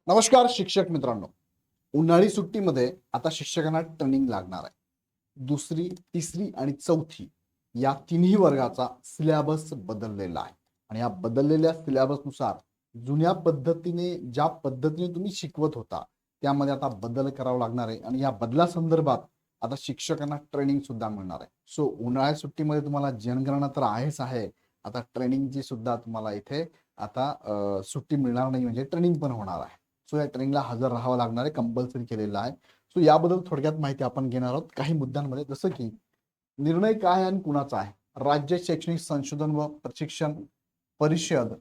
नमस्कार शिक्षक मित्रांनो. उन्हाळी सुट्टीमध्ये आता शिक्षकांना ट्रेनिंग लागणार आहे. दुसरी, तिसरी आणि चौथी या तिन्ही वर्गाचा सिलेबस बदललेला आहे आणि या बदललेल्या सिलेबसनुसार जुन्या पद्धतीने ज्या पद्धतीने तुम्ही शिकवत होता त्यामध्ये आता बदल करावा लागणार आहे आणि या बदलासंदर्भात आता शिक्षकांना ट्रेनिंग सुद्धा मिळणार आहे. सो उन्हाळ्या सुट्टीमध्ये तुम्हाला जनगणना तर आहेच आहे, आता ट्रेनिंगची सुद्धा तुम्हाला इथे आता सुट्टी मिळणार नाही, म्हणजे ट्रेनिंग पण होणार आहे. सो या ट्रेनिंगला हजर राहावं लागणार आहे, कंपल्सरी केलेलं आहे. सो याबद्दल थोडक्यात माहिती आपण घेणार आहोत काही मुद्द्यांमध्ये, जसं की निर्णय काय आणि कुणाचा आहे. राज्य शैक्षणिक संशोधन व प्रशिक्षण परिषद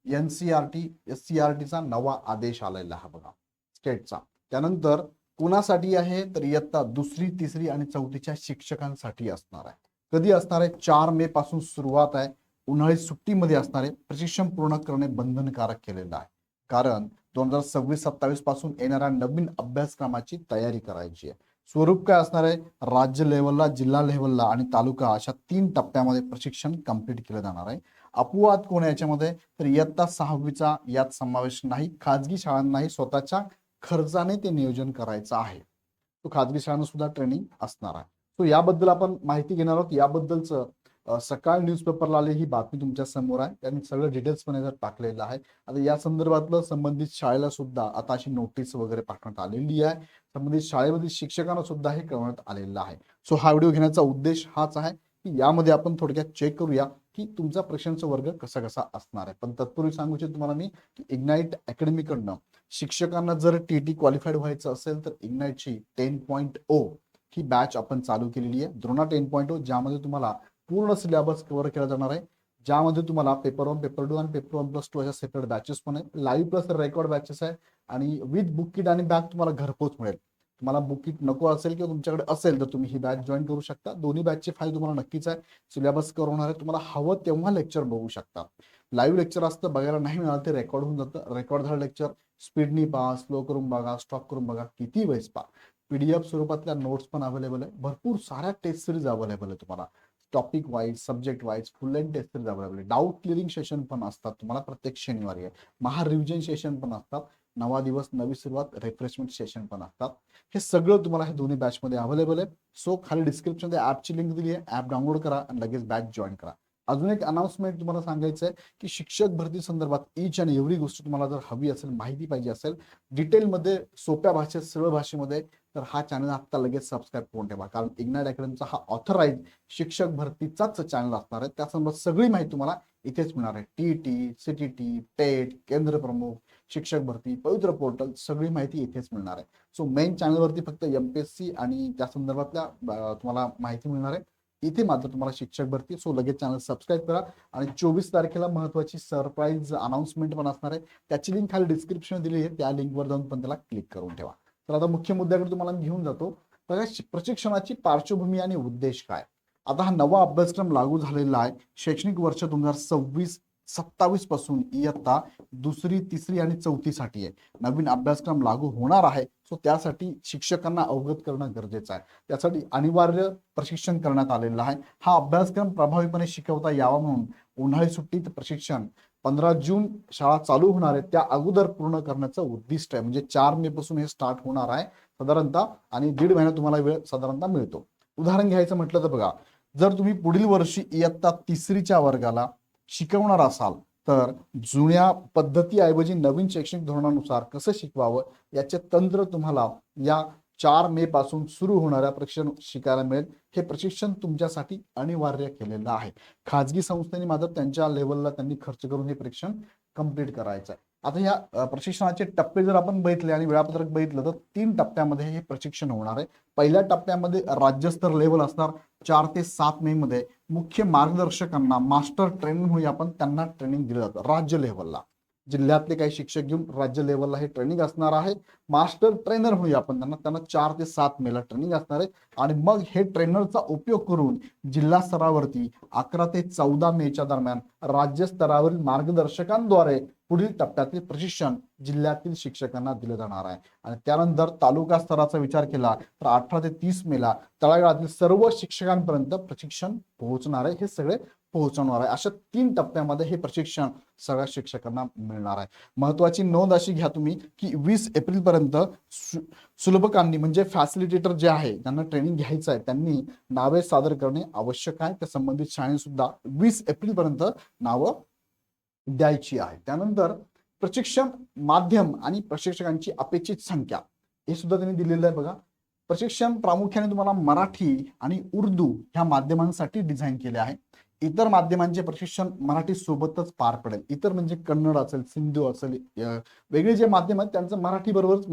NCERT SCERTचा नवा आदेश आलेला आहे बघा, स्टेटचा. त्यानंतर कुणासाठी आहे तर इयत्ता दुसरी, तिसरी आणि चौथीच्या शिक्षकांसाठी असणार आहे. कधी असणार आहे? 4 मे पासून सुरुवात आहे. उन्हाळी सुट्टीमध्ये असणारे प्रशिक्षण पूर्ण करणे बंधनकारक केलेलं आहे, कारण 2026-27 पासून येणाऱ्या नवीन अभ्यासक्रमाची तयारी करायची आहे. स्वरूप काय असणार आहे? राज्य लेवलला, जिल्हा लेवलला आणि तालुका अशा 3 टप्प्यामध्ये प्रशिक्षण कंप्लीट केलं जाणार आहे. अपवाद कोण याच्यामध्ये तर इयत्ता 6वीचा यात समावेश नाही. खाजगी शाळांनाही स्वतःच्या खर्चाने ते नियोजन करायचं आहे. तो खाजगी शाळांना सुद्धा ट्रेनिंग असणार आहे. सो याबद्दल आपण माहिती घेणार आहोत. याबद्दलचं सकाळ न्यूजपेपरला आली ही बातमी तुमच्या समोर आहे, त्यांनी सगळं डिटेल्स पण याच्यात टाकलेलं आहे. आता या संदर्भातलं संबंधित शाळेला सुद्धा आता अशी नोटीस वगैरे पाठवण्यात आलेली आहे. संबंधित शाळेमधील शिक्षकांना सुद्धा हे कळवण्यात आलेलं आहे. सो हा व्हिडिओ घेण्याचा उद्देश हाच आहे की यामध्ये आपण थोडक्यात चेक करूया की तुमचा प्रशिक्षणचा वर्ग कसा कसा असणार आहे. पण तत्पूर्वी सांगू इच्छितो तुम्हाला मी की इग्नाइट अकॅडमीकडनं शिक्षकांना जर TT क्वालिफाईड व्हायचं असेल तर इग्नाइटची 10.0 ही बॅच आपण चालू केलेली आहे. द्रोणा 10.0, ज्यामध्ये तुम्हाला पूर्ण सिलेबस कव्हर केला जाणार आहे, ज्यामध्ये तुम्हाला पेपर 1, पेपर 2 आणि पेपर 1+2 अशा सेपरेट बॅचेस पण आहेत. लाईव्ह प्लस रेकॉर्ड बॅचेस आहे आणि विथ बुक किट आणि बॅग तुम्हाला घरपोच मिळेल. तुम्हाला बुक किट नको असेल किंवा तुमच्याकडे असेल तर तुम्ही ही बॅच जॉईन करू शकता. दोन्ही बॅचची फाईल तुम्हाला नक्कीच आहे. सिलेबस कव्हर होणार आहे. तुम्हाला हवं तेव्हा लेक्चर बघू शकता. लाईव्ह लेक्चर असतं, बघायला नाही मिळालं ते रेकॉर्ड होऊन जातं. रेकॉर्ड झालं लेक्चर, स्पीडनी पहा, स्लो करून बघा, स्टॉप करून बघा, किती वेळेस पहा. PDF स्वरूपातल्या नोट्स पण अवेलेबल आहे. भरपूर साऱ्या टेस्ट सिरीज अवेलेबल आहे तुम्हाला. Topic wise, subject wise full length test series available आहे. डाऊट क्लिअरिंग सेशन पण असतात तुम्हाला प्रत्येक शनिवारी आहे. रिव्हिजन सेशन पण असतात. नवा दिवस नवी सुरुवात रिफ्रेशमेंट सेशन पण असतात. हे सगळं तुम्हाला हे दोन्ही बॅचमध्ये अवेलेबल आहे. सो खाली डिस्क्रिप्शनमध्ये ॲपची लिंक दिली आहे, ॲप डाउनलोड करा आणि लगेच बॅच जॉईन करा. अजून एक अनाउन्समेंट तुम्हाला सांगायचं आहे की शिक्षक भरती संदर्भात ईच आणि एव्हरी गोष्ट तुम्हाला जर हवी असेल, माहिती पाहिजे असेल डिटेलमध्ये, सोप्या भाषेत, सरळ भाषेमध्ये, तर हा चॅनल आत्ता लगेच सबस्क्राईब करून ठेवा. कारण इग्नाइट अकॅडमीचा हा ऑथराइज शिक्षक भरतीचाच चॅनल असणार आहे. त्यासंदर्भात सगळी माहिती तुम्हाला इथेच मिळणार आहे. TT, CTT, टेट, केंद्र प्रमुख, शिक्षक भरती, पवित्र पोर्टल, सगळी माहिती इथेच मिळणार आहे. सो मेन चॅनलवरती फक्त MPSC आणि त्या संदर्भातल्या तुम्हाला माहिती मिळणार आहे. इथे मात्र तुम्हाला शिक्षक भरती. सो लगेच चॅनल सबस्क्राईब करा. आणि 24 तारखेला महत्वाची सरप्राईज अनाउन्समेंट पण असणार आहे. त्याची लिंक खाली डिस्क्रिप्शन दिली आहे, त्या लिंकवर जाऊन पण त्याला क्लिक करून ठेवा. तर आता मुख्य मुद्द्याकडे तुम्हाला घेऊन जातो. बघा, प्रशिक्षणाची पार्श्वभूमी आणि उद्देश काय. आता हा नवा अभ्यासक्रम लागू झालेला आहे. शैक्षणिक वर्ष 2026-27 पासून इयत्ता दुसरी, तिसरी आणि चौथीसाठी आहे. नवीन अभ्यासक्रम लागू होणार आहे. सो त्यासाठी शिक्षकांना अवगत करणं गरजेचं आहे. त्यासाठी अनिवार्य प्रशिक्षण करण्यात आलेलं आहे. हा अभ्यासक्रम प्रभावीपणे शिकवता यावा म्हणून उन्हाळी सुट्टीत प्रशिक्षण 15 जून शाळा चालू होणार आहे त्या अगोदर पूर्ण करण्याचं उद्दिष्ट आहे. म्हणजे 4 मे पासून हे स्टार्ट होणार आहे साधारणतः, आणि 1.5 महिना तुम्हाला वेळ साधारणतः मिळतो. उदाहरण घ्यायचं म्हटलं तर बघा, जर तुम्ही पुढील वर्षी इयत्ता तिसरीच्या वर्गाला शिकवणार असाल तर जुन्या पद्धतीऐवजी नवीन शैक्षणिक धोरणानुसार कसं शिकवावं याचे तंत्र तुम्हाला या 4 मे पासून सुरू होणाऱ्या प्रशिक्षण शिकायला मिळेल. हे प्रशिक्षण तुमच्यासाठी अनिवार्य केलेलं आहे. खाजगी संस्थेने मात्र त्यांच्या लेवलला त्यांनी खर्च करून हे प्रशिक्षण कंप्लीट करायचं आहे. आता या प्रशिक्षणाचे टप्पे जर आपण बघितले आणि वेळापत्रक बघितलं तर 3 टप्प्यामध्ये हे प्रशिक्षण होणार आहे. पहिल्या टप्प्यामध्ये राज्यस्तर लेवल असणार. 4 ते 7 मे मध्ये मुख्य मार्गदर्शकांना मास्टर ट्रेनिंग होई आपण त्यांना ट्रेनिंग दिलं जातं. राज्य लेवलला जिल्ह्यातले काही शिक्षक घेऊन राज्य लेवलला हे ट्रेनिंग असणार आहे. मास्टर ट्रेनर होई आपण त्यांना 4 ते 7 मेला ट्रेनिंग असणार आहे. आणि मग हे ट्रेनरचा उपयोग करून जिल्हा स्तरावरती 11 ते 14 मेच्या दरम्यान राज्य स्तरावरील मार्गदर्शकांद्वारे पुढील टप्प्यातील प्रशिक्षण जिल्ह्यातील शिक्षकांना दिलं जाणार आहे. आणि त्यानंतर तालुका स्तराचा विचार केला तर 18 ते 30 मेला तळागाळातील सर्व शिक्षकांपर्यंत प्रशिक्षण पोहोचणार आहे. हे सगळे पोहोचवणार आहे. अशा 3 टप्प्यामध्ये हे प्रशिक्षण सगळ्या शिक्षकांना मिळणार आहे. महत्वाची नोंद अशी घ्या तुम्ही की 20 एप्रिल पर्यंत सुलभकांनी म्हणजे फॅसिलिटेटर जे आहे ज्यांना ट्रेनिंग घ्यायचं आहे त्यांनी नावे सादर करणे आवश्यक आहे. त्या संबंधित शाळेने सुद्धा 20 एप्रिल पर्यंत नावं द्यायची आहे. त्यानंतर प्रशिक्षण माध्यम आणि प्रशिक्षकांची अपेक्षित संख्या हे सुद्धा त्यांनी दिलेलं आहे बघा. प्रशिक्षण प्रामुख्याने तुम्हाला मराठी आणि उर्दू ह्या माध्यमांसाठी डिझाईन केले आहे. इतर माध्यमांचे प्रशिक्षण मराठी सोबतच पार पडेल. इतर म्हणजे कन्नड असेल, सिंधू असेल, वेगळे जे माध्यम आहेत त्यांचं मराठी बरोबरच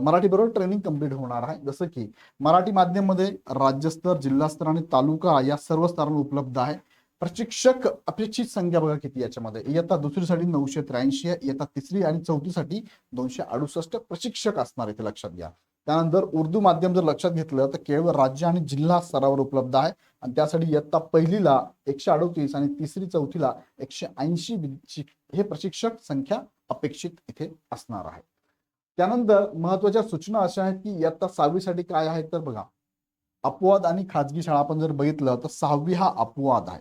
मराठी बरोबर ट्रेनिंग कंप्लीट होणार आहे. जसं की मराठी माध्यम मध्ये राज्यस्तर, जिल्हास्तर आणि तालुका या सर्व स्तरांवर उपलब्ध आहे. प्रशिक्षक अपेक्षित संख्या बघा किती याच्यामध्ये. इयत्ता दुसरीसाठी 983 आहे, इयत्ता तिसरी आणि चौथीसाठी 268 प्रशिक्षक असणार इथे लक्षात घ्या. त्यानंतर उर्दू माध्यम जर लक्षात घेतलं तर केवळ राज्य आणि जिल्हा स्तरावर उपलब्ध आहे आणि त्यासाठी इयत्ता पहिलीला 138 आणि तिसरी चौथीला 180 हे प्रशिक्षक संख्या अपेक्षित इथे असणार आहे. त्यानंतर महत्वाच्या सूचना अशा आहेत की इयत्ता 6वी साठी काय आहे तर बघा, अपवाद आणि खाजगी शाळा आपण जर बघितलं तर 6वी हा अपवाद आहे.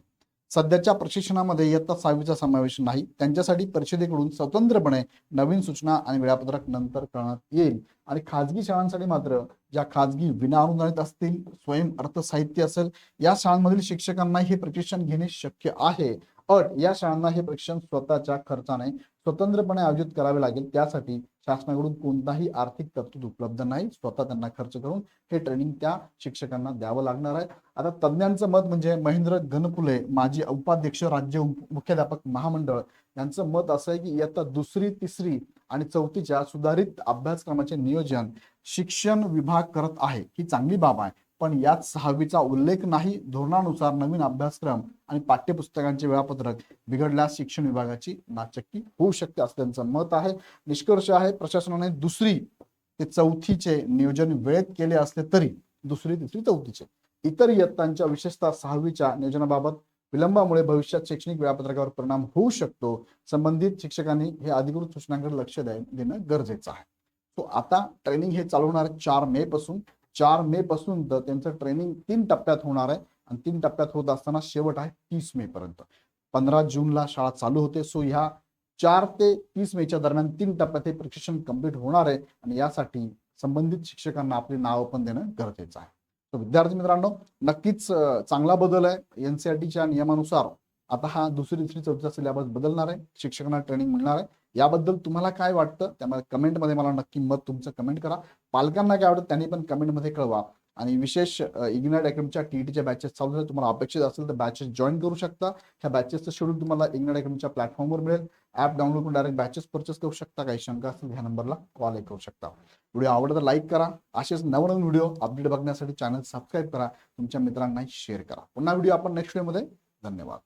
सध्याच्या प्रशिक्षणामध्ये इयत्ता 6वीचा समावेश नाही. त्यांच्यासाठी परिषदेकडून स्वतंत्रपणे नवीन सूचना आणि वेळापत्रक नंतर करण्यात येईल. आणि खाजगी शाळांसाठी मात्र ज्या खाजगी विनाअनुदानित असतील, स्वयं अर्थसाहित्य असेल, या शाळांमधील शिक्षकांना हे प्रशिक्षण घेणे शक्य आहे. अट, या शाळांना हे प्रशिक्षण स्वतःच्या खर्चाने स्वतंत्रपणे आयोजित करावे लागेल. त्यासाठी शासनाकडून कोणताही आर्थिक तरतूद उपलब्ध नाही. स्वतः त्यांना खर्च करून हे ट्रेनिंग त्या शिक्षकांना द्यावं लागणार आहे. आता तज्ज्ञांचं मत म्हणजे महेंद्र गणपुले, माजी उपाध्यक्ष, राज्य मुख्याध्यापक महामंडळ, यांचं मत असं आहे की इयत्ता दुसरी, तिसरी आणि चौथीच्या सुधारित अभ्यासक्रमाचे नियोजन शिक्षण विभाग करत आहे. ही चांगली बाब आहे, पण यात 6वीचा उल्लेख नाही. धोरणानुसार नवीन अभ्यासक्रम आणि पाठ्यपुस्तकांचे वेळापत्रक बिघडल्यास शिक्षण विभागाची नाचक्की होऊ शकते असं त्यांचं मत आहे. निष्कर्ष आहे, प्रशासनाने दुसरी ते चौथीचे नियोजन वेळेत केले असले तरी दुसरी, तिसरी, चौथीचे इतर इयत्तांच्या विशेषतः 6वीच्या नियोजनाबाबत विलंबामुळे भविष्यात शैक्षणिक वेळापत्रकावर परिणाम होऊ शकतो. संबंधित शिक्षकांनी हे अधिकृत सूचनांकडे लक्ष देणं गरजेचं आहे. तो आता ट्रेनिंग हे चालवणार 4 मे पासून. 4 मे पासून तर त्यांचं ट्रेनिंग 3 टप्प्यात होणार आहे आणि 3 टप्प्यात होत असताना शेवट आहे 30 मे पर्यंत. 15 जूनला शाळा चालू होते. सो ह्या 4 ते 30 मेच्या दरम्यान 3 टप्प्यात हे प्रशिक्षण कंप्लीट होणार आहे आणि यासाठी संबंधित शिक्षकांना आपली नावं पण देणं गरजेचं आहे. तर विद्यार्थी मित्रांनो, नक्कीच चांगला बदल आहे. एनसीईआरटीच्या नियमानुसार आता हा दुसरी, तिसरी, चौथीचा सिलेबस बदलणार आहे. शिक्षकांना ट्रेनिंग मिळणार आहे. याबद्दल तुम्हाला काय वाटतं त्यामध्ये कमेंटमध्ये मला नक्की मत तुमचं कमेंट करा. पालकांना काय वाटतं त्यांनी पण कमेंटमध्ये कळवा. आणि विशेष इग्नाइट अकॅडमीच्या टीईटीच्या बॅचेस चालू झाले. तुम्हाला अपेक्षित असेल तर बॅचेस जॉईन करू शकता. ह्या बॅचेसचं शेड्यूल तुम्हाला इग्नाइट अकॅडमीच्या प्लॅटफॉर्मवर मिळेल. ऍप डाउनलोड करून डायरेक्ट बॅचेस परचेस करू शकता. काही शंका असेल ह्या नंबरला कॉल करू शकता. व्हिडिओ आवडला तर लाईक करा. असेच नवनवीन व्हिडिओ अपडेट बघण्यासाठी चॅनल सबस्क्राईब करा. तुमच्या मित्रांनाही शेअर करा. पुन्हा व्हिडिओ आपण नेक्स्ट व्हिडिओमध्ये. धन्यवाद.